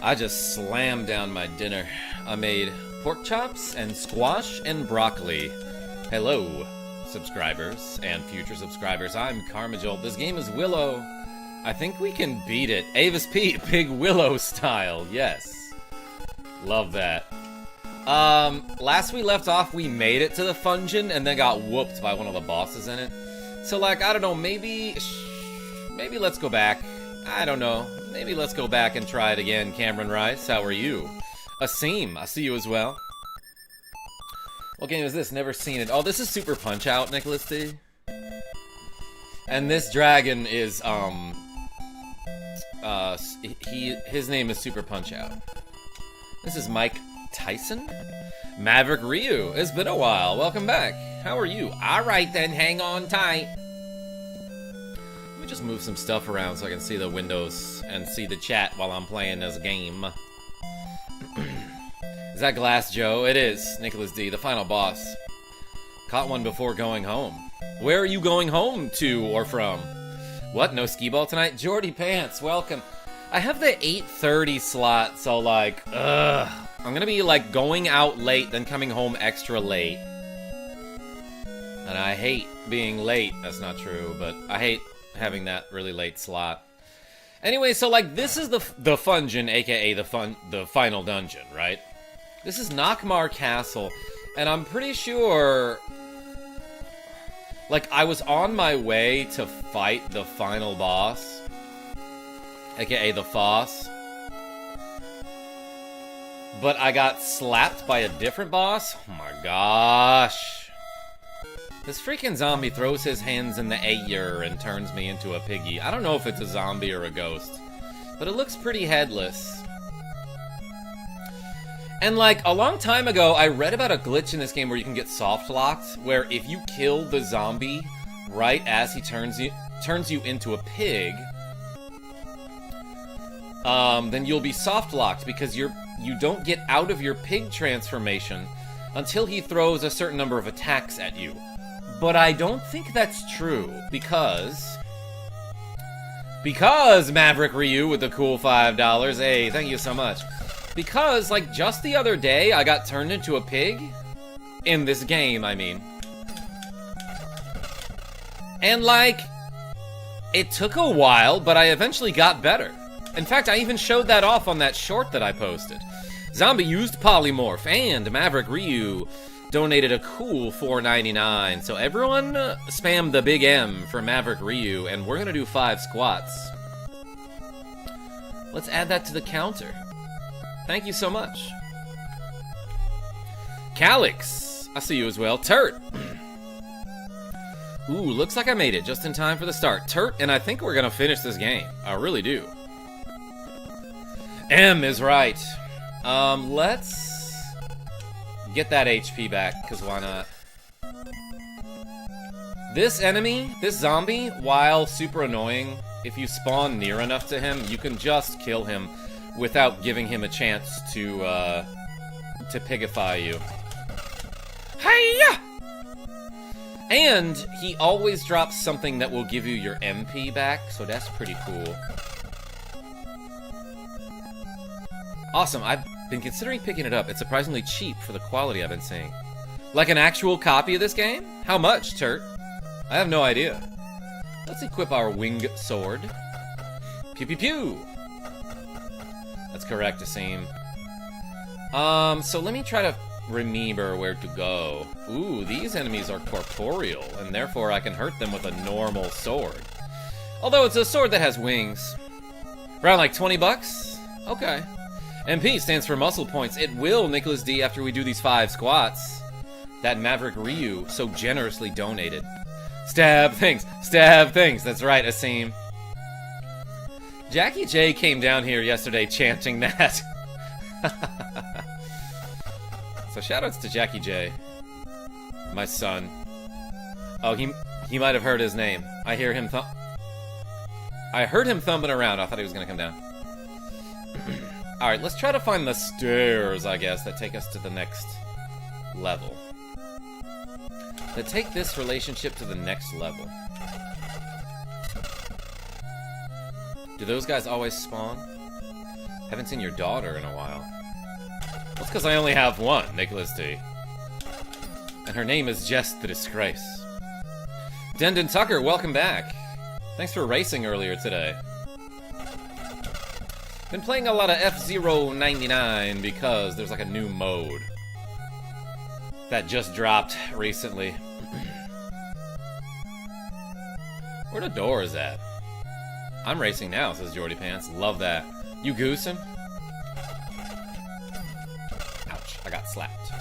I just slammed down my dinner. I made pork chops and squash and broccoli. Hello, subscribers and future subscribers. I'm KarmaJolt. This game is Willow. I think we can beat it. Avis Pete, Big Willow style. Yes. Love that. Last we left off, we made it to the fungeon and then got whooped by one of the bosses in it. So, like, I don't know, maybe let's go back. I don't know. Maybe let's go back and try it again. Cameron Rice, how are you? Asim, I see you as well. What game is this? Never seen it. Oh, this is Super Punch-Out, Nicklas D. And this dragon is, his name is Super Punch-Out. This is Mike Tyson? Maverick Ryu, it's been a while. Welcome back. How are you? Alright then, hang on tight. Let me just move some stuff around so I can see the windows and see the chat while I'm playing this game. Is that Glass Joe? It is. Nicklas D, the final boss. Caught one before going home. Where are you going home to or from? What, no skee ball tonight? Jordy Pants, welcome. I have the 8:30 slot, so like, I'm gonna be like going out late, then coming home extra late. And I hate being late. That's not true, but I hate having that really late slot. Anyway, so like this is the fungeon, aka the final dungeon, right? This is Nockmaar Castle, and I'm pretty sure like I was on my way to fight the final boss, aka the Foss. But I got slapped by a different boss? Oh my gosh. This freaking zombie throws his hands in the air and turns me into a piggy. I don't know if it's a zombie or a ghost, but it looks pretty headless. And like, a long time ago, I read about a glitch in this game where you can get soft locked, where if you kill the zombie right as he turns you into a pig, then you'll be soft locked because you don't get out of your pig transformation until he throws a certain number of attacks at you. But I don't think that's true, because Maverick Ryu with the cool $5, hey, thank you so much. Because, like, just the other day, I got turned into a pig. In this game, I mean. And, like, it took a while, but I eventually got better. In fact, I even showed that off on that short that I posted. Zombie used polymorph, and Maverick Ryu donated a cool $4.99. So everyone spam the big M for Maverick Ryu, and we're gonna do 5 squats. Let's add that to the counter. Thank you so much. Calix, I see you as well. Turt. Ooh, looks like I made it just in time for the start. Turt, and I think we're gonna finish this game. I really do. M is right. Let's get that HP back, because why not? This enemy, this zombie, while super annoying, if you spawn near enough to him, you can just kill him without giving him a chance to pigify you. Hiya! And he always drops something that will give you your MP back, so that's pretty cool. Awesome, I've been considering picking it up. It's surprisingly cheap for the quality I've been seeing. Like an actual copy of this game? How much, Turt? I have no idea. Let's equip our wing sword. Pew pew pew! That's correct, Asim. So let me try to remember where to go. Ooh, these enemies are corporeal, and therefore I can hurt them with a normal sword. Although it's a sword that has wings. Around like 20 bucks? Okay. MP stands for muscle points. It will, Nicklas D, after we do these 5 squats that Maverick Ryu so generously donated. Stab things! Stab things! That's right, Asim. Jackie J came down here yesterday chanting that. So shoutouts to Jackie J. My son. Oh, he might have heard his name. I heard him thumping around. I thought he was gonna come down. Alright, let's try to find the stairs, I guess, that take us to the next level. That take this relationship to the next level. Do those guys always spawn? Haven't seen your daughter in a while. Well, it's because I only have one, Nicklas D. And her name is Just the Disgrace. Dendon Tucker, welcome back. Thanks for racing earlier today. Been playing a lot of F-Zero 99 because there's like a new mode that just dropped recently. Where the door is at? I'm racing now, says Jordy Pants. Love that. You goosing? Ouch, I got slapped.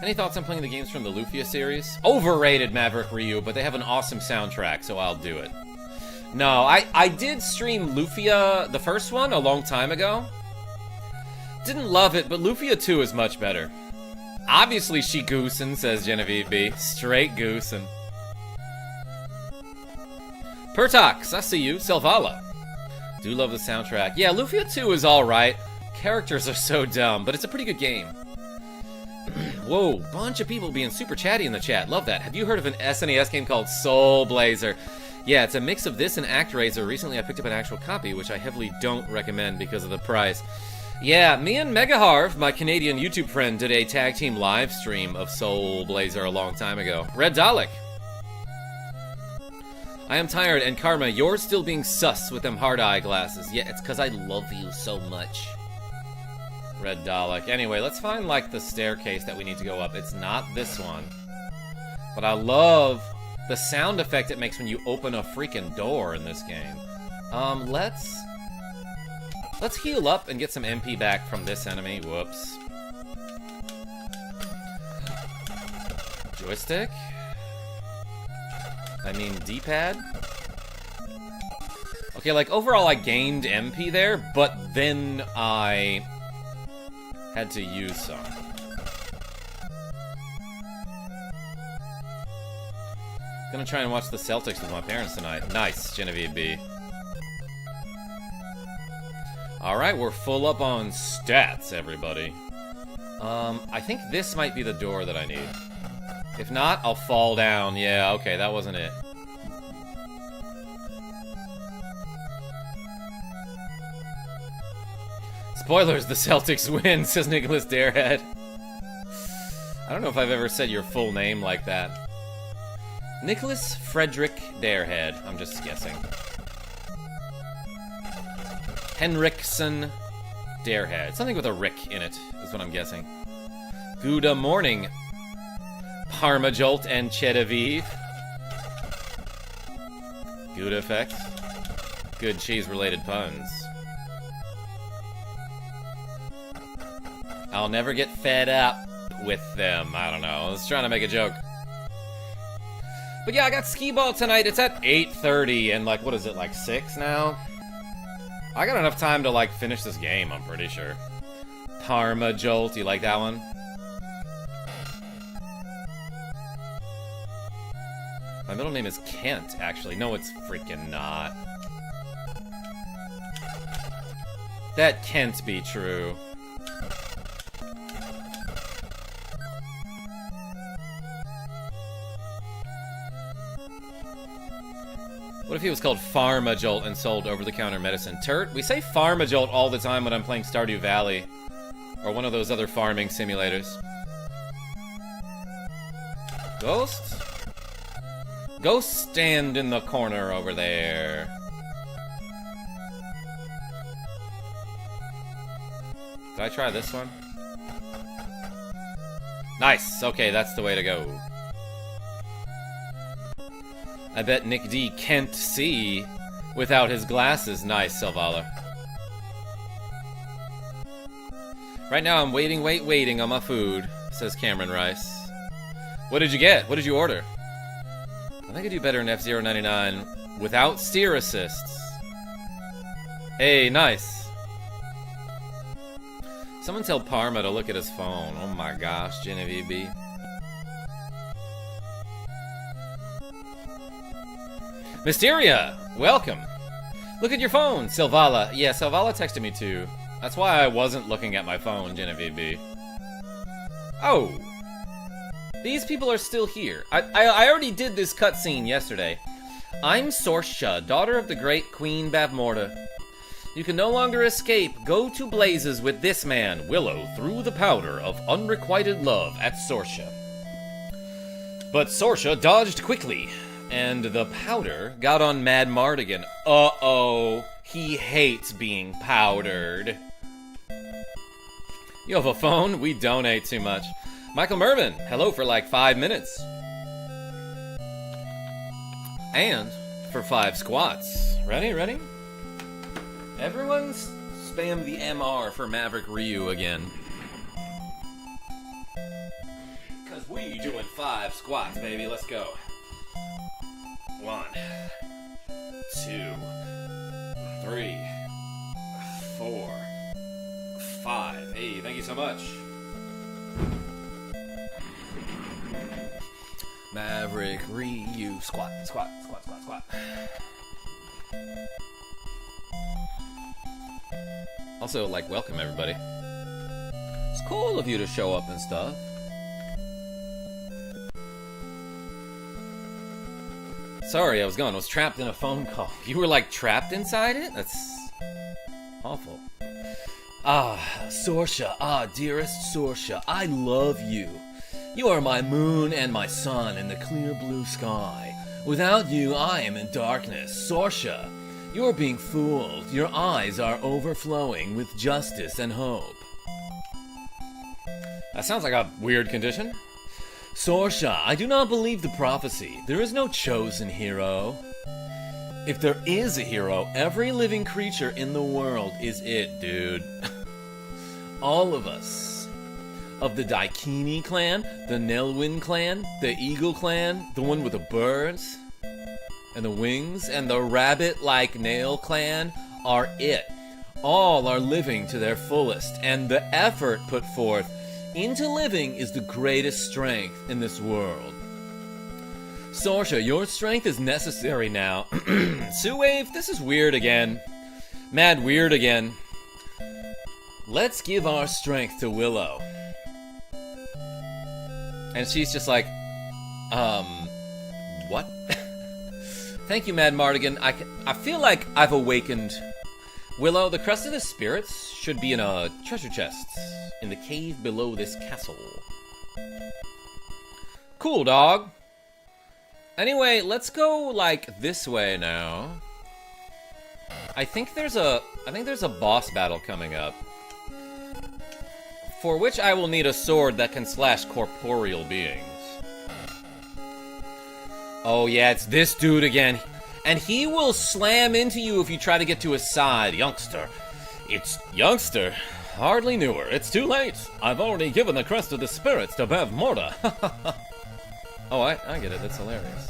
Any thoughts on playing the games from the Lufia series? Overrated, Maverick Ryu, but they have an awesome soundtrack, so I'll do it. No, I did stream Lufia, the first one, a long time ago. Didn't love it, but Lufia 2 is much better. Obviously she goosin', says Genevieve B. Straight goosin'. Pertox, I see you. Selvala. Do love the soundtrack. Yeah, Lufia 2 is alright. Characters are so dumb, but it's a pretty good game. Whoa, bunch of people being super chatty in the chat. Love that. Have you heard of an SNES game called Soul Blazer? Yeah, it's a mix of this and ActRaiser. Recently I picked up an actual copy, which I heavily don't recommend because of the price. Yeah, me and Megaharv, my Canadian YouTube friend, did a tag team live stream of Soul Blazer a long time ago. Red Dalek. I am tired, and Karma, you're still being sus with them hard eye glasses. Yeah, it's because I love you so much. Red Dalek. Anyway, let's find, like, the staircase that we need to go up. It's not this one. But I love the sound effect it makes when you open a freaking door in this game. Let's heal up and get some MP back from this enemy. Whoops. Joystick? I mean, D-pad? Okay, like, overall I gained MP there, but then I had to use some. Gonna try and watch the Celtics with my parents tonight. Nice, Genevieve B. Alright, we're full up on stats, everybody. I think this might be the door that I need. If not, I'll fall down. Yeah, okay, that wasn't it. Spoilers, the Celtics win, says Nicholas Darehead. I don't know if I've ever said your full name like that. Nicholas Frederick Darehead. I'm just guessing. Henriksen Darehead. Something with a Rick in it is what I'm guessing. Good morning, KarmaJolt and Chedaviv. Good effect. Good cheese-related puns. I'll never get fed up with them. I don't know. I was trying to make a joke. But yeah, I got skee-ball tonight. It's at 8:30, and like, what is it, like 6 now? I got enough time to like finish this game, I'm pretty sure. KarmaJolt, you like that one? My middle name is Kent, actually. No, it's freaking not. That can't be true. What if he was called FarmaJolt and sold over-the-counter medicine? Turt, we say FarmaJolt all the time when I'm playing Stardew Valley. Or one of those other farming simulators. Ghost? Ghost, stand in the corner over there. Did I try this one? Nice! Okay, that's the way to go. I bet Nick D can't see without his glasses. Nice, Selvala. Right now I'm waiting on my food, says Cameron Rice. What did you get? What did you order? I think I do better in F-Zero 99 without steer assists. Hey, nice. Someone tell Parma to look at his phone. Oh my gosh, Genevieve B. Mysteria, welcome. Look at your phone, Silvala. Yeah, Silvala texted me too. That's why I wasn't looking at my phone, Genevieve B. Oh. These people are still here. I already did this cutscene yesterday. I'm Sorsha, daughter of the great Queen Bavmorda. You can no longer escape. Go to blazes with this man. Willow threw the powder of unrequited love at Sorsha. But Sorsha dodged quickly, and the powder got on Mad Mardigan. Uh-oh, he hates being powdered. You have a phone? We donate too much. Michael Mervin, hello for like 5 minutes. And for 5 squats. Ready? Everyone spam the MR for Maverick Ryu again. Cause we doing 5 squats, baby. Let's go. 1, 2, 3, 4, 5. Hey, thank you so much. Maverick Ryu. Squat. Also, like, welcome everybody. It's cool of you to show up and stuff. Sorry, I was trapped in a phone call. You were like trapped inside it? That's awful. Sorsha, dearest Sorsha, I love you. You are my moon and my sun in the clear blue sky. Without you, I am in darkness. Sorsha, you are being fooled. Your eyes are overflowing with justice and hope. That sounds like a weird condition. Sorsha, I do not believe the prophecy. There is no chosen hero. If there is a hero, every living creature in the world is it, dude. All of us. Of the Daikini clan, the Nelwyn clan, the Eagle clan, the one with the birds and the wings, and the rabbit-like nail clan are it. All are living to their fullest, and the effort put forth into living is the greatest strength in this world. Sorsha, your strength is necessary now. Suwave, this is weird again. Mad weird again. Let's give our strength to Willow. And she's just like, what? Thank you, Mad Mardigan. I feel like I've awakened. Willow, the crest of the spirits should be in a treasure chest in the cave below this castle. Cool, dog. Anyway, let's go like this way now. I think there's a boss battle coming up, for which I will need a sword that can slash corporeal beings. Oh yeah, it's this dude again. And he will slam into you if you try to get to his side. Youngster. It's youngster. Hardly knew her. It's too late. I've already given the crest of the spirits to Bavmorda. Oh, I get it. That's hilarious.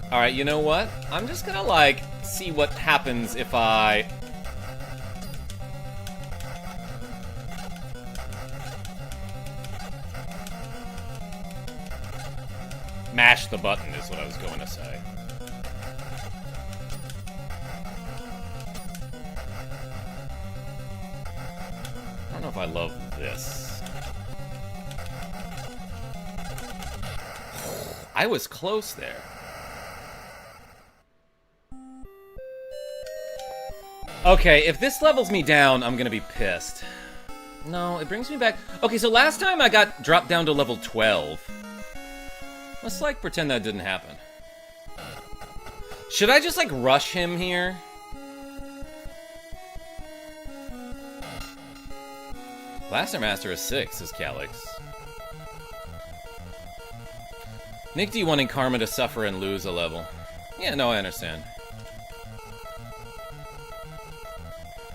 Alright, you know what? I'm just gonna, like, see what happens if I... mash the button is what I was going to say. I don't know if I love this. I was close there. Okay, if this levels me down, I'm gonna be pissed. No, it brings me back... Okay, so last time I got dropped down to level 12. Let's, like, pretend that didn't happen. Should I just, like, rush him here? Blaster Master is 6, says Calyx. Nick D wanting Karma to suffer and lose a level. Yeah, no, I understand.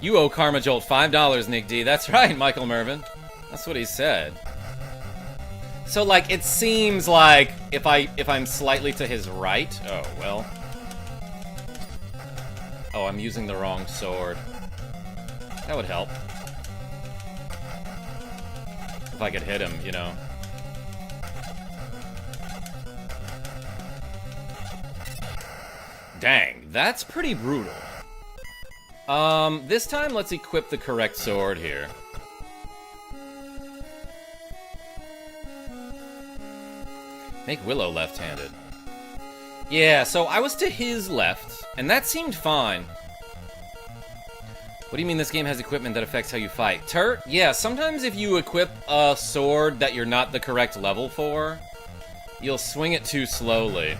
You owe KarmaJolt $5, Nick D. That's right, Michael Mervin. That's what he said. So, like, it seems like if I'm slightly to his right... Oh, well. Oh, I'm using the wrong sword. That would help. If I could hit him, you know. Dang, that's pretty brutal. This time let's equip the correct sword here. Make Willow left-handed. Yeah, so I was to his left, and that seemed fine. What do you mean this game has equipment that affects how you fight? Turt? Yeah, sometimes if you equip a sword that you're not the correct level for, you'll swing it too slowly.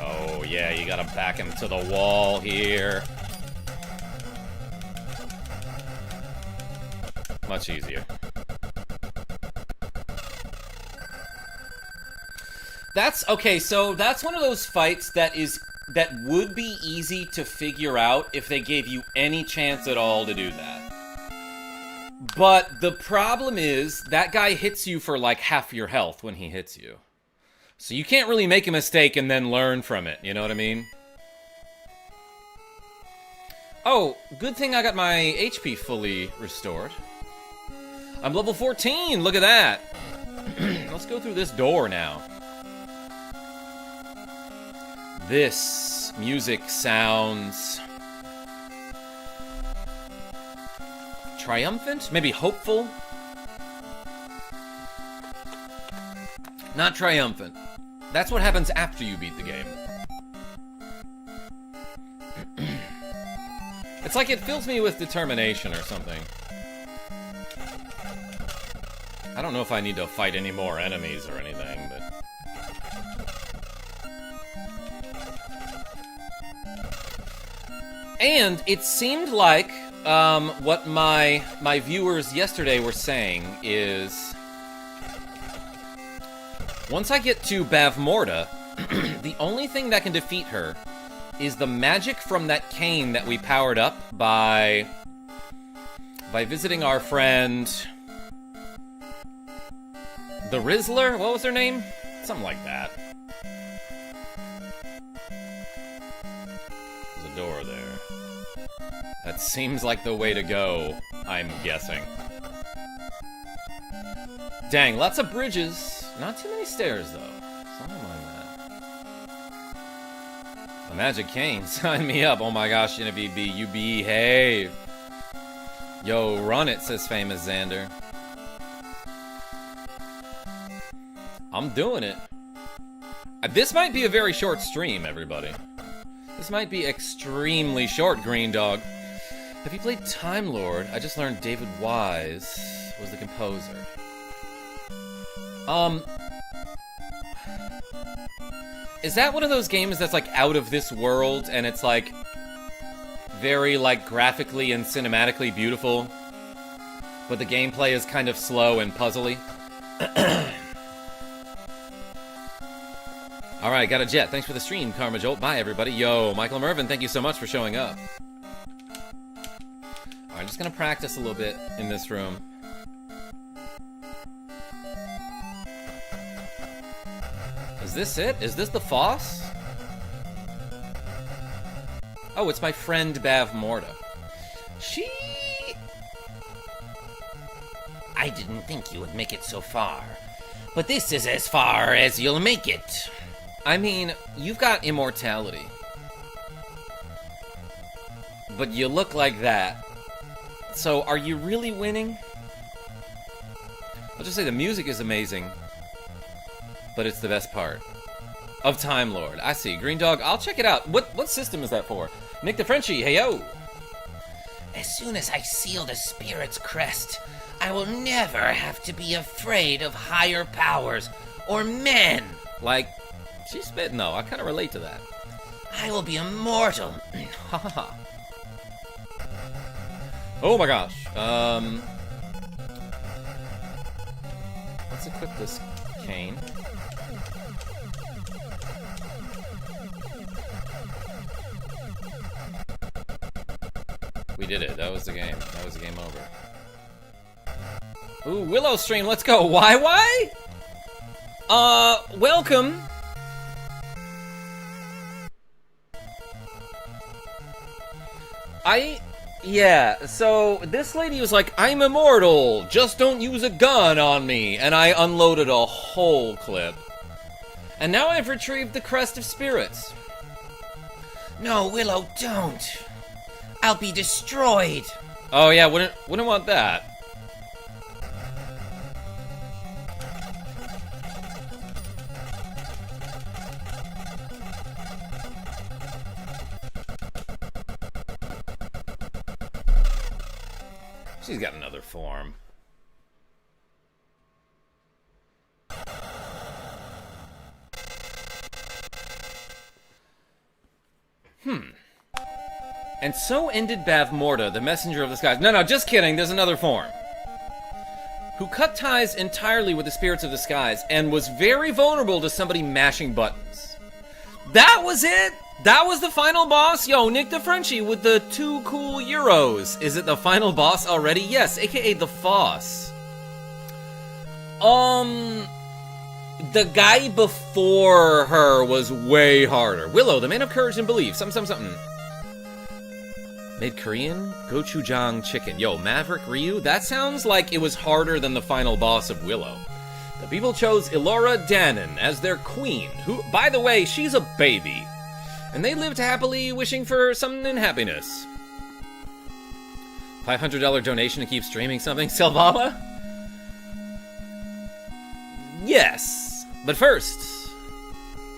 Oh, yeah, you gotta back him to the wall here. Much easier. Okay, so that's one of those fights that would be easy to figure out if they gave you any chance at all to do that. But the problem is, that guy hits you for like half your health when he hits you. So you can't really make a mistake and then learn from it, you know what I mean? Oh, good thing I got my HP fully restored. I'm level 14, look at that! Let's go through this door now. This music sounds triumphant? Maybe hopeful? Not triumphant. That's what happens after you beat the game. It's like it fills me with determination or something. I don't know if I need to fight any more enemies or anything, but... And it seemed like what my viewers yesterday were saying is... Once I get to Bavmorda, the only thing that can defeat her is the magic from that cane that we powered up by visiting our friend... The Rizzler? What was her name? Something like that. There's a door there. That seems like the way to go, I'm guessing. Dang, lots of bridges. Not too many stairs, though. Something like that. A magic cane. Sign me up. Oh my gosh, NVB, you behave. Yo, run it, says famous Xander. I'm doing it. This might be a very short stream, everybody. This might be extremely short, Green Dog. Have you played Time Lord? I just learned David Wise was the composer. Is that one of those games that's like out of this world and it's like very like graphically and cinematically beautiful, but the gameplay is kind of slow and puzzly? Alright, got a jet. Thanks for the stream, KarmaJolt. Bye, everybody. Yo, Michael Mervin, thank you so much for showing up. Alright, I'm just gonna practice a little bit in this room. Is this it? Is this the Foss? Oh, it's my friend Bavmorda. I didn't think you would make it so far, but this is as far as you'll make it. I mean, you've got immortality. But you look like that. So, are you really winning? I'll just say the music is amazing. But it's the best part. Of Time Lord. I see. Green Dog, I'll check it out. What system is that for? Nick the Frenchie, hey yo! As soon as I seal the spirit's crest, I will never have to be afraid of higher powers or men. Like... She's spitting, though. I kind of relate to that. I will be immortal. Ha ha ha. Oh my gosh. Let's equip this cane. We did it. That was the game. That was the game over. Ooh, Willow stream. Let's go. Why? Welcome. Yeah, so this lady was like, I'm immortal, just don't use a gun on me, and I unloaded a whole clip. And now I've retrieved the Crest of Spirits. No, Willow, don't. I'll be destroyed. Oh yeah, wouldn't want that. She's got another form. And so ended Bavmorda, the messenger of the skies. No, just kidding, there's another form. Who cut ties entirely with the spirits of the skies and was very vulnerable to somebody mashing buttons. That was it? That was the final boss? Yo, Nick the Frenchie with the 2 cool euros. Is it the final boss already? Yes, aka the Foss. The guy before her was way harder. Willow, the man of courage and belief. Something. Made Korean gochujang chicken. Yo, Maverick Ryu? That sounds like it was harder than the final boss of Willow. The people chose Elora Danon as their queen, who, by the way, she's a baby. And they lived happily, wishing for something happiness. $500 donation to keep streaming something? Selvama? Yes. But first,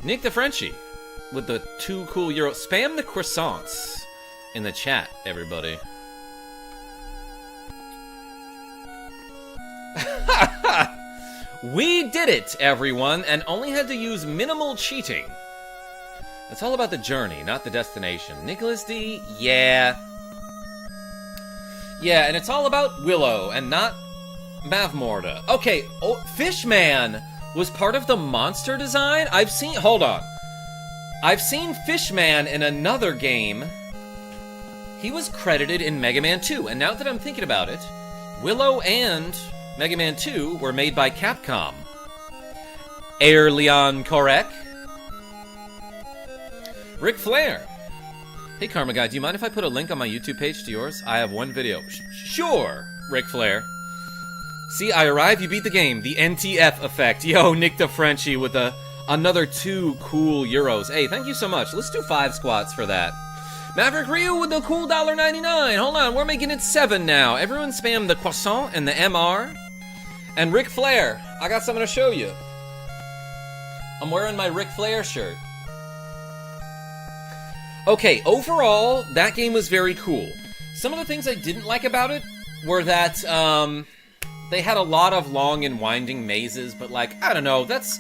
Nick the Frenchie with the 2 cool euros. Spam the croissants in the chat, everybody. We did it, everyone, and only had to use minimal cheating. It's all about the journey, not the destination. Nicklas D, yeah. Yeah, and it's all about Willow, and not Bavmorda. Okay, Fishman was part of the monster design? Hold on. I've seen Fishman in another game. He was credited in Mega Man 2, and now that I'm thinking about it, Willow and Mega Man 2 were made by Capcom. Air Leon Korek. Ric Flair. Hey, Karma Guy, do you mind if I put a link on my YouTube page to yours? I have one video. Sure, Ric Flair. See, I arrive, you beat the game. The NTF effect. Yo, Nick the Frenchie with another 2 cool euros. Hey, thank you so much. Let's do 5 squats for that. Maverick Ryu with the cool $1.99. Hold on, we're making it 7 now. Everyone spam the croissant and the MR. And Ric Flair, I got something to show you. I'm wearing my Ric Flair shirt. Okay, overall, that game was very cool. Some of the things I didn't like about it were that they had a lot of long and winding mazes, but like, I don't know, that's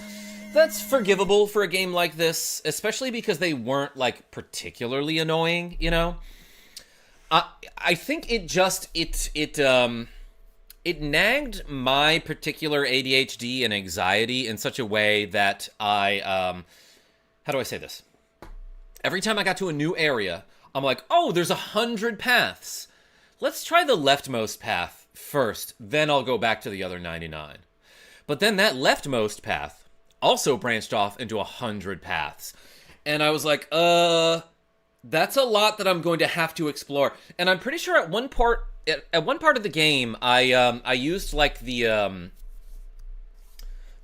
forgivable for a game like this, especially because they weren't like particularly annoying, you know? I think it nagged my particular ADHD and anxiety in such a way that how do I say this? Every time I got to a new area, I'm like, oh, there's 100 paths. Let's try the leftmost path first, then I'll go back to the other 99. But then that leftmost path also branched off into 100 paths. And I was like, that's a lot that I'm going to have to explore. And I'm pretty sure at one part of the game, I used like the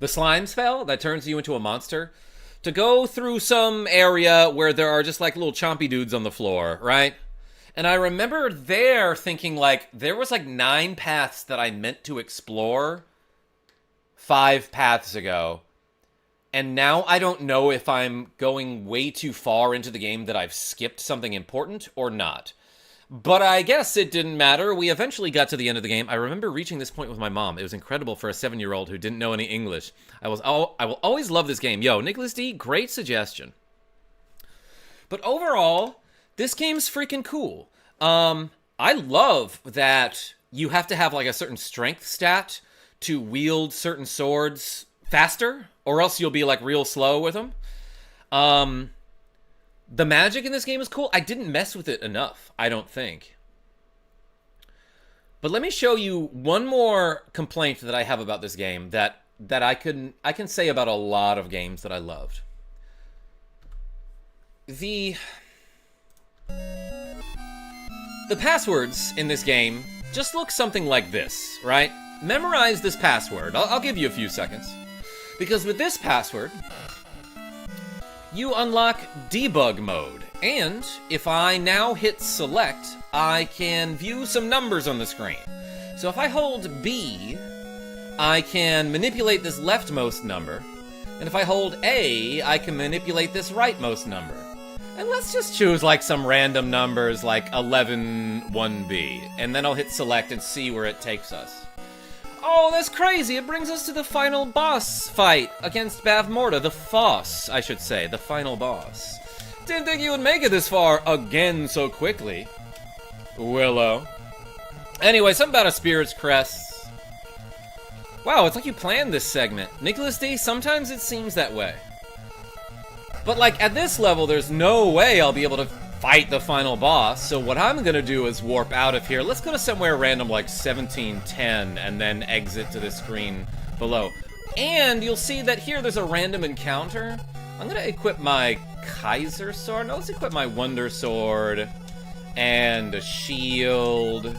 slime spell that turns you into a monster to go through some area where there are just like little chompy dudes on the floor, right? And I remember there thinking like there was like 9 paths that I meant to explore 5 paths ago. And now I don't know if I'm going way too far into the game that I've skipped something important or not. But I guess it didn't matter. We eventually got to the end of the game. I remember reaching this point with my mom. It was incredible for a 7-year-old who didn't know any English. I will always love this game. Yo, Nicklas D, great suggestion. But overall, this game's freaking cool. I love that you have to have like a certain strength stat to wield certain swords faster, or else you'll be like real slow with them. The magic in this game is cool. I didn't mess with it enough, I don't think. But let me show you one more complaint that I have about this game that I can say about a lot of games that I loved. The passwords in this game just look something like this, right? Memorize this password. I'll give you a few seconds. Because with this password, you unlock debug mode. And if I now hit select, I can view some numbers on the screen. So if I hold B, I can manipulate this leftmost number. And if I hold A, I can manipulate this rightmost number. And let's just choose like some random numbers like 11 1B. And then I'll hit select and see where it takes us. Oh, that's crazy. It brings us to the final boss fight against Bavmorda. The Foss, I should say. The final boss. Didn't think you would make it this far again so quickly, Willow. Anyway, something about a Spirit's Crest. Wow, it's like you planned this segment. Nicklas D, sometimes it seems that way. But like, at this level, there's no way I'll be able to fight the final boss, so what I'm gonna do is warp out of here. Let's go to somewhere random like 1710 and then exit to the screen below. And you'll see that here there's a random encounter. I'm gonna equip my Kaiser Sword. No, let's equip my Wonder Sword and a shield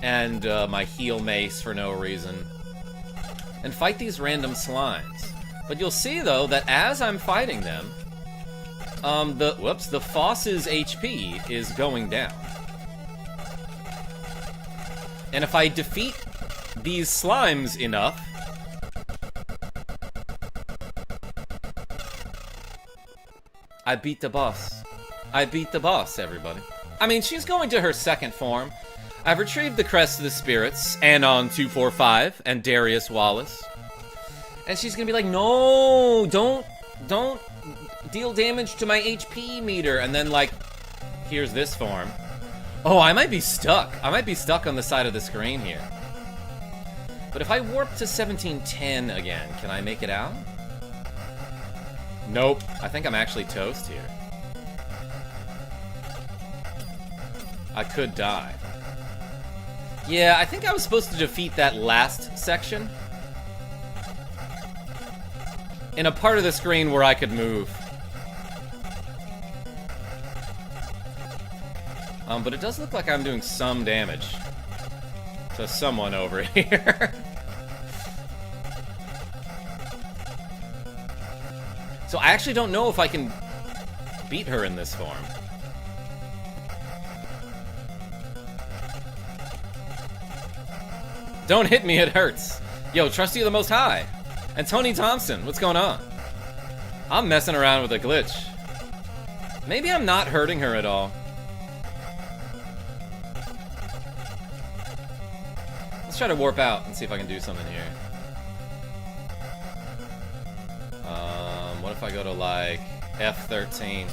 and my heal mace for no reason. And fight these random slimes. But you'll see though that as I'm fighting them, the Foss's HP is going down. And if I defeat these slimes enough, I beat the boss. I beat the boss, everybody. I mean, she's going to her second form. I've retrieved the Crest of the Spirits, Anon 245, and Darius Wallace. And she's gonna be like, no, don't deal damage to my HP meter. And then, like, here's this form. Oh, I might be stuck. I might be stuck on the side of the screen here. But if I warp to 1710 again, can I make it out? Nope. I think I'm actually toast here. I could die. Yeah, I think I was supposed to defeat that last section in a part of the screen where I could move. But it does look like I'm doing some damage to someone over here. So I actually don't know if I can beat her in this form. Don't hit me, it hurts. Yo, Trusty of the Most High. And Tony Thompson, what's going on? I'm messing around with a glitch. Maybe I'm not hurting her at all. Let's try to warp out and see if I can do something here. What if I go to like F13?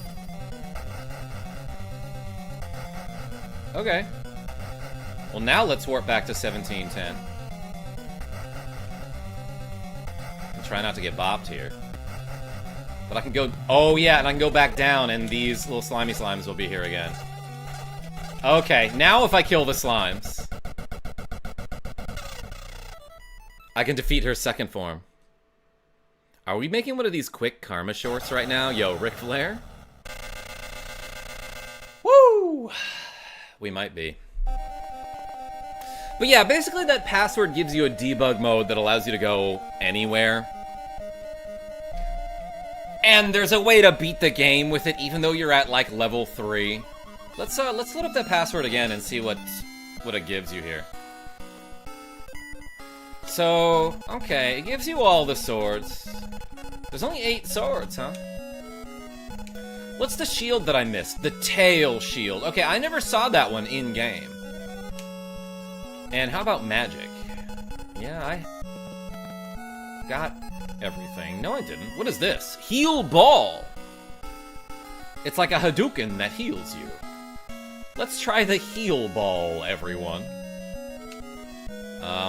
Okay. Well, now let's warp back to 1710. And try not to get bopped here. But I can go... Oh, yeah, and I can go back down, and these little slimy slimes will be here again. Okay, now if I kill the slimes, I can defeat her second form. Are we making one of these quick karma shorts right now? Yo, Ric Flair? Woo! We might be. But yeah, basically that password gives you a debug mode that allows you to go anywhere. And there's a way to beat the game with it, even though you're at like level 3. Let's load up that password again and see what it gives you here. So, okay, it gives you all the swords. There's only 8 swords, huh? What's the shield that I missed? The tail shield. Okay, I never saw that one in-game. And how about magic? Yeah, I got everything. No, I didn't. What is this? Heal ball! It's like a Hadouken that heals you. Let's try the heal ball, everyone.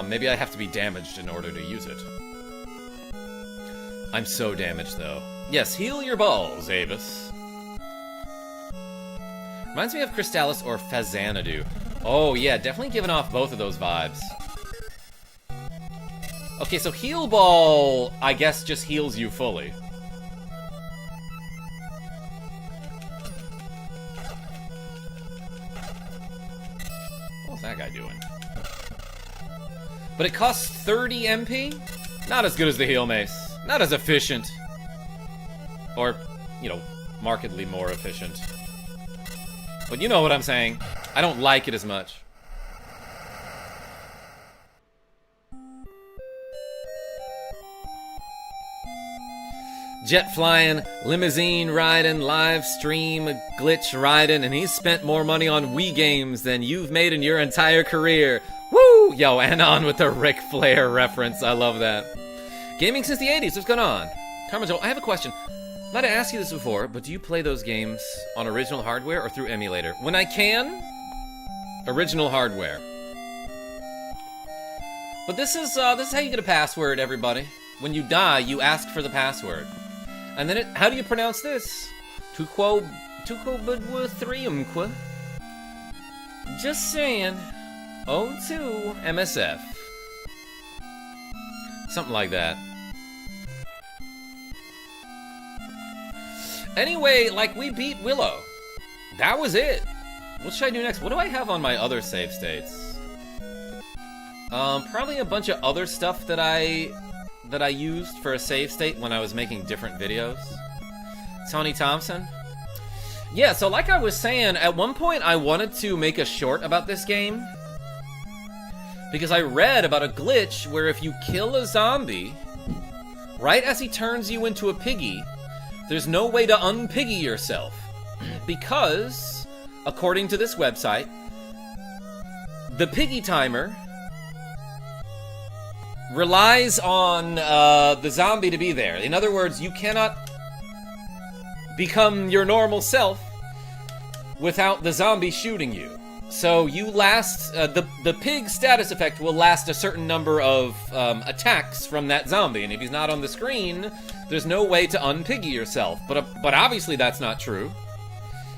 Maybe I have to be damaged in order to use it. I'm so damaged, though. Yes, heal your balls, Avis. Reminds me of Crystallis or Phazanadu. Oh, yeah, definitely giving off both of those vibes. Okay, so heal ball, I guess, just heals you fully. What's that guy doing? But it costs 30 MP? Not as good as the heal mace. Not as efficient. Or, you know, markedly more efficient. But you know what I'm saying. I don't like it as much. jet flying, limousine riding, live stream glitch riding, and he's spent more money on Wii games than you've made in your entire career. Woo! Yo, and on with the Ric Flair reference. I love that. Gaming since the 80s. What's going on? KarmaJolt, I have a question. I might have asked you this before, but do you play those games on original hardware or through emulator? When I can, original hardware. But this is how you get a password, everybody. When you die, you ask for the password. And then how do you pronounce this? Tukobudwuthriumqua. Just saying. O2 MSF. Something like that. Anyway, like, we beat Willow. That was it. What should I do next? What do I have on my other save states? Probably a bunch of other stuff that I used for a save state when I was making different videos. Tony Thompson? Yeah, so like I was saying, at one point I wanted to make a short about this game. Because I read about a glitch where if you kill a zombie, right as he turns you into a piggy, there's no way to unpiggy yourself. Because, according to this website, the piggy timer relies on the zombie to be there. In other words, you cannot become your normal self without the zombie shooting you. So you last, the pig status effect will last a certain number of attacks from that zombie, and if he's not on the screen, there's no way to unpiggy yourself. But obviously that's not true.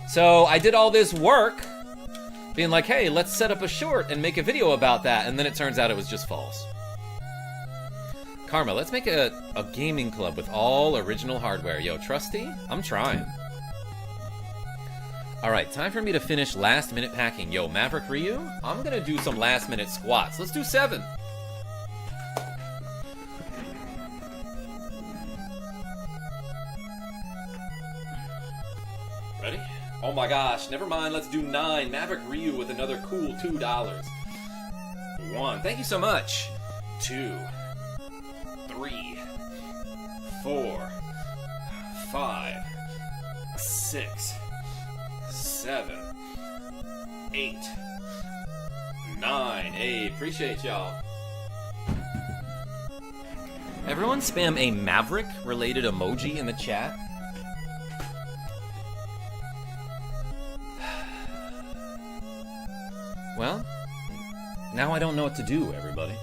So I did all this work, being like, hey, let's set up a short and make a video about that, and then it turns out it was just false. Karma, let's make a gaming club with all original hardware. Yo, Trusty, I'm trying. Alright, time for me to finish last minute packing. Yo, Maverick Ryu, I'm gonna do some last minute squats. Let's do 7. Ready? Oh my gosh, never mind, let's do 9. Maverick Ryu with another cool $2. 1, thank you so much. 2, 3, 4, 5, 6, 7, 8, 9. Hey, appreciate y'all. Everyone spam a Maverick-related emoji in the chat. Well, now I don't know what to do, everybody.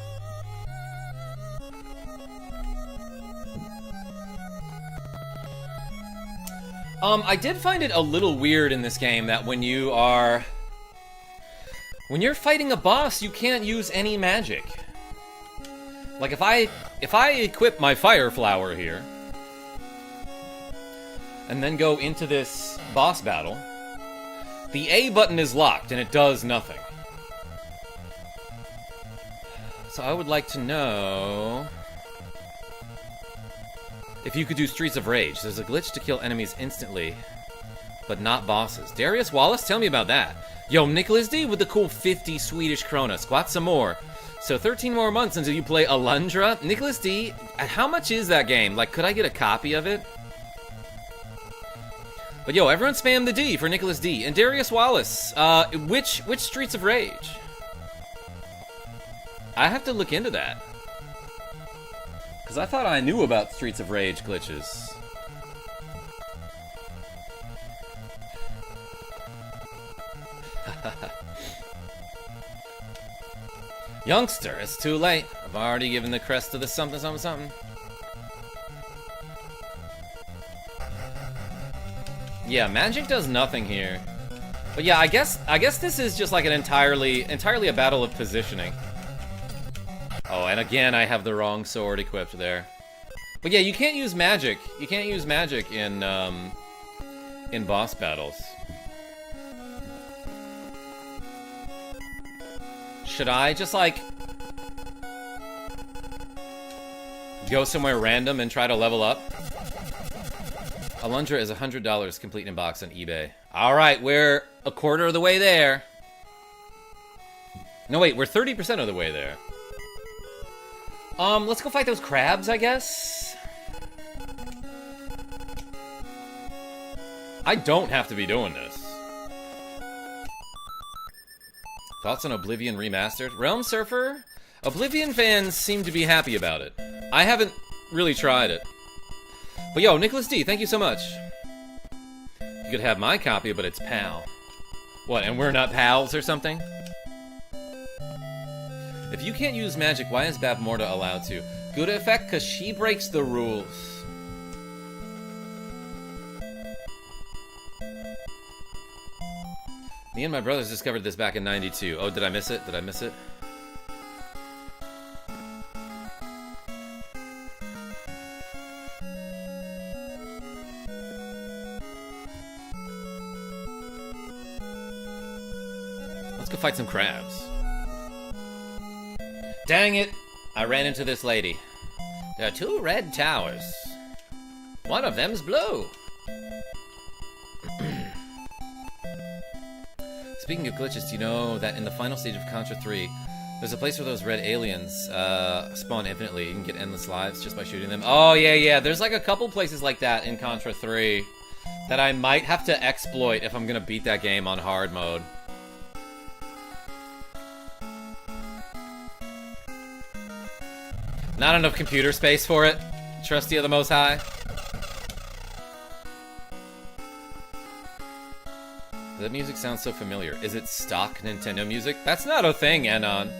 I did find it a little weird in this game that when you're fighting a boss, you can't use any magic. Like if I equip my fire flower here and then go into this boss battle, the A button is locked and it does nothing. So I would like to know if you could do Streets of Rage. There's a glitch to kill enemies instantly, but not bosses. Darius Wallace, tell me about that. Yo, Nicklas D with the cool 50 Swedish krona. Squat some more. So 13 more months until you play Alundra. Nicklas D, how much is that game? Like, could I get a copy of it? But yo, everyone spam the D for Nicklas D. And Darius Wallace, which Streets of Rage? I have to look into that. Because I thought I knew about Streets of Rage glitches. Youngster, it's too late. I've already given the crest to the something, something, something. Yeah, magic does nothing here. But yeah, I guess this is just like an entirely a battle of positioning. Oh, and again, I have the wrong sword equipped there. But yeah, you can't use magic. You can't use magic in boss battles. Should I just, like, go somewhere random and try to level up? Alundra is $100 complete in box on eBay. Alright, we're a quarter of the way there. No, wait, we're 30% of the way there. Let's go fight those crabs, I guess. I don't have to be doing this. Thoughts on Oblivion Remastered? Realm Surfer? Oblivion fans seem to be happy about it. I haven't really tried it. But yo, Nicklas D, thank you so much. You could have my copy, but it's PAL. What, and we're not pals or something? If you can't use magic, why is Bavmorda allowed to? Good effect, because she breaks the rules. Me and my brothers discovered this back in '92. Oh, did I miss it? Did I miss it? Let's go fight some crabs. Dang it! I ran into this lady. There are 2 red towers. One of them's blue. Speaking of glitches, do you know that in the final stage of Contra 3, there's a place where those red aliens spawn infinitely. You can get endless lives just by shooting them. Oh, yeah. There's like a couple places like that in Contra 3 that I might have to exploit if I'm gonna beat that game on hard mode. Not enough computer space for it. Trusty of the Most High. That music sounds so familiar. Is it stock Nintendo music? That's not a thing, Anon.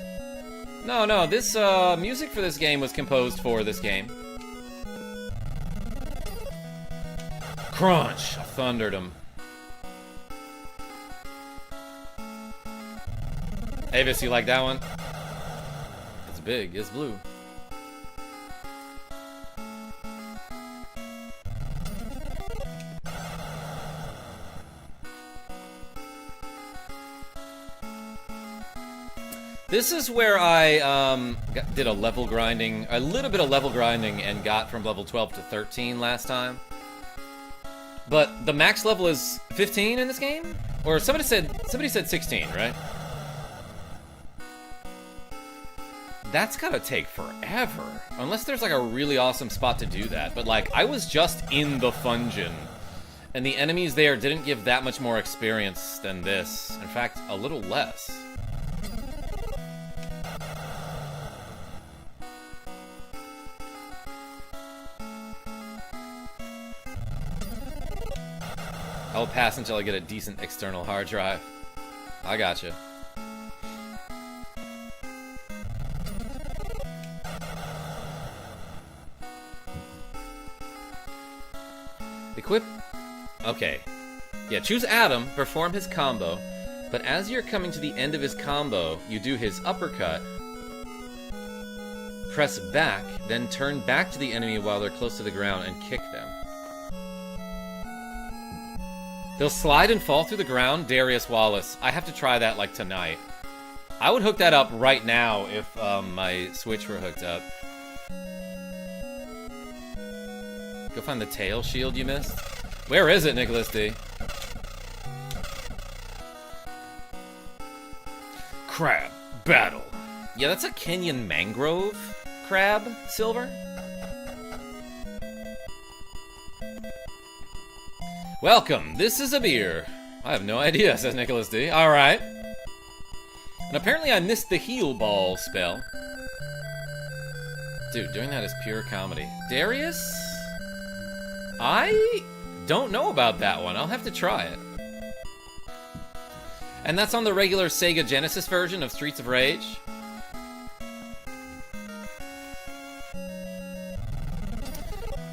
No, this music for this game was composed for this game. Crunch! I thundered him. Avis, you like that one? It's big, it's blue. This is where I did a little bit of level grinding and got from level 12 to 13 last time. But the max level is 15 in this game? Or somebody said 16, right? That's gotta take forever. Unless there's like a really awesome spot to do that. But like, I was just in the Fungeon, and the enemies there didn't give that much more experience than this. In fact, a little less. I'll pass until I get a decent external hard drive. I gotcha. Equip. Okay. Yeah, choose Adam, perform his combo, but as you're coming to the end of his combo, you do his uppercut, press back, then turn back to the enemy while they're close to the ground and kick them. They'll slide and fall through the ground, Darius Wallace. I have to try that, like, tonight. I would hook that up right now if my Switch were hooked up. Go find the tail shield you missed. Where is it, Nicklas D? Crab battle. Yeah, that's a Kenyan mangrove crab, Silver. Welcome, this is a beer. I have no idea, says Nicklas D. Alright. And apparently I missed the heal ball spell. Dude, doing that is pure comedy. Darius? I don't know about that one. I'll have to try it. And that's on the regular Sega Genesis version of Streets of Rage.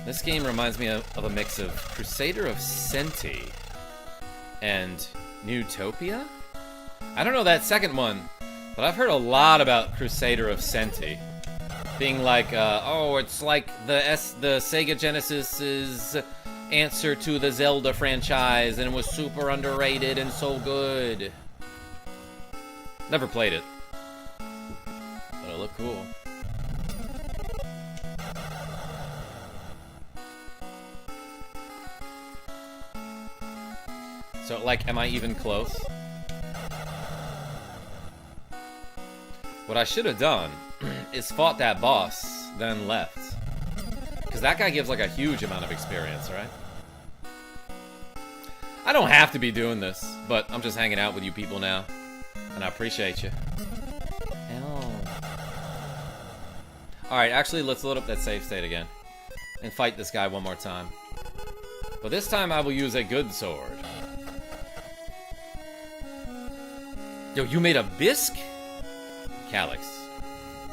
This game reminds me of a mix of Crusader of Senti and Newtopia? I don't know that second one, but I've heard a lot about Crusader of Senti. Being like, oh, it's like the Sega Genesis's answer to the Zelda franchise, and it was super underrated and so good. Never played it, but it looked cool. So, like, am I even close? What I should have done is fought that boss, then left. Because that guy gives, like, a huge amount of experience, right? I don't have to be doing this, but I'm just hanging out with you people now. And I appreciate you. Alright, actually, let's load up that save state again. And fight this guy one more time. But this time I will use a good sword. Yo, you made a bisque? Calyx.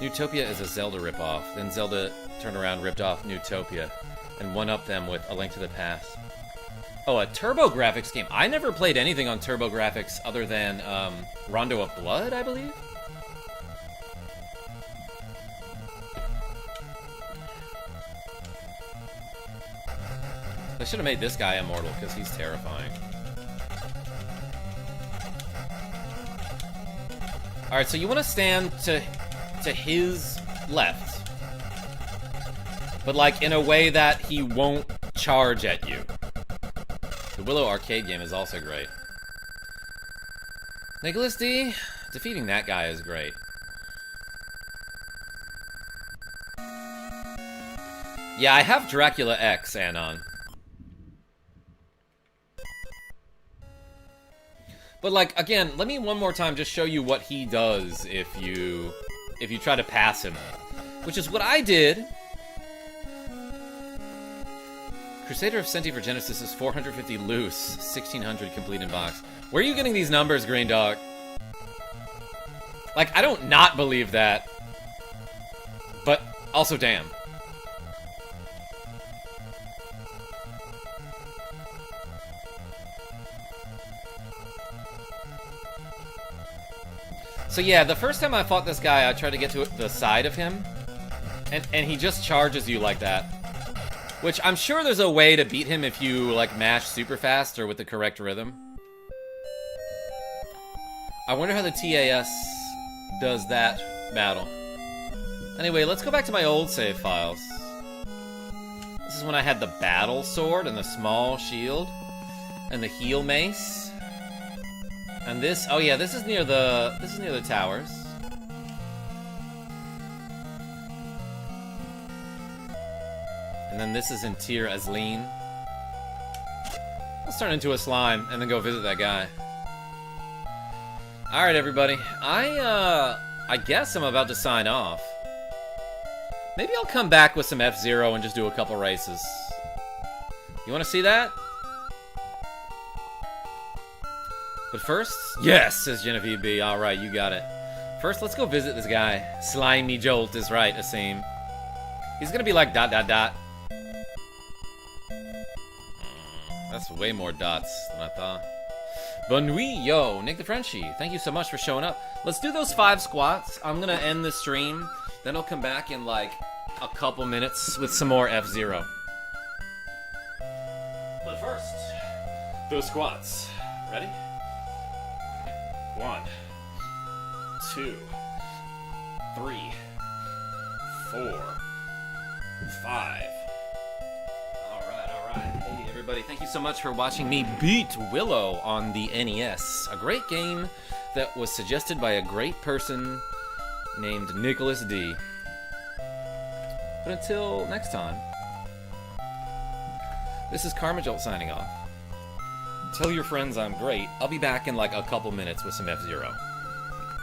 Newtopia is a Zelda ripoff. Then Zelda turned around, ripped off Newtopia, and one-upped them with A Link to the Past. Oh, a TurboGrafx game. I never played anything on TurboGrafx other than Rondo of Blood, I believe? I should have made this guy immortal, because he's terrifying. Alright, so you want to stand to his left. But, like, in a way that he won't charge at you. The Willow arcade game is also great. Nicklas D, defeating that guy is great. Yeah, I have Dracula X, Anon. But, like, again, let me one more time just show you what he does if you try to pass him. Which is what I did. Crusader of Senti for Genesis is 450 loose, 1600 complete in box. Where are you getting these numbers, Green Dog? Like, I don't not believe that. But, also, damn. So yeah, the first time I fought this guy, I tried to get to the side of him, and he just charges you like that. Which, I'm sure there's a way to beat him if you, like, mash super fast or with the correct rhythm. I wonder how the TAS does that battle. Anyway, let's go back to my old save files. This is when I had the battle sword and the small shield and the heal mace. And this, oh yeah, this is near the towers. And then this is in Tir Azleen. Let's turn into a slime and then go visit that guy. Alright, everybody. I guess I'm about to sign off. Maybe I'll come back with some F-Zero and just do a couple races. You want to see that? But first, yes, says Genevieve B. Alright, you got it. First, let's go visit this guy. Slimy Jolt is right, Asim. He's gonna be like ... That's way more dots than I thought. Bonne nuit, yo, Nick the Frenchie. Thank you so much for showing up. Let's do those 5 squats. I'm gonna end the stream. Then I'll come back in like a couple minutes with some more F-Zero. But first, those squats. Ready? 1, 2, 3, 4, 5. Alright. Hey everybody, thank you so much for watching me beat Willow on the NES. A great game that was suggested by a great person named Nicklas D. But until next time, this is KarmaJolt signing off. Tell your friends I'm great. I'll be back in like a couple minutes with some F-Zero.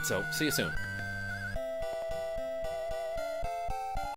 So, see you soon.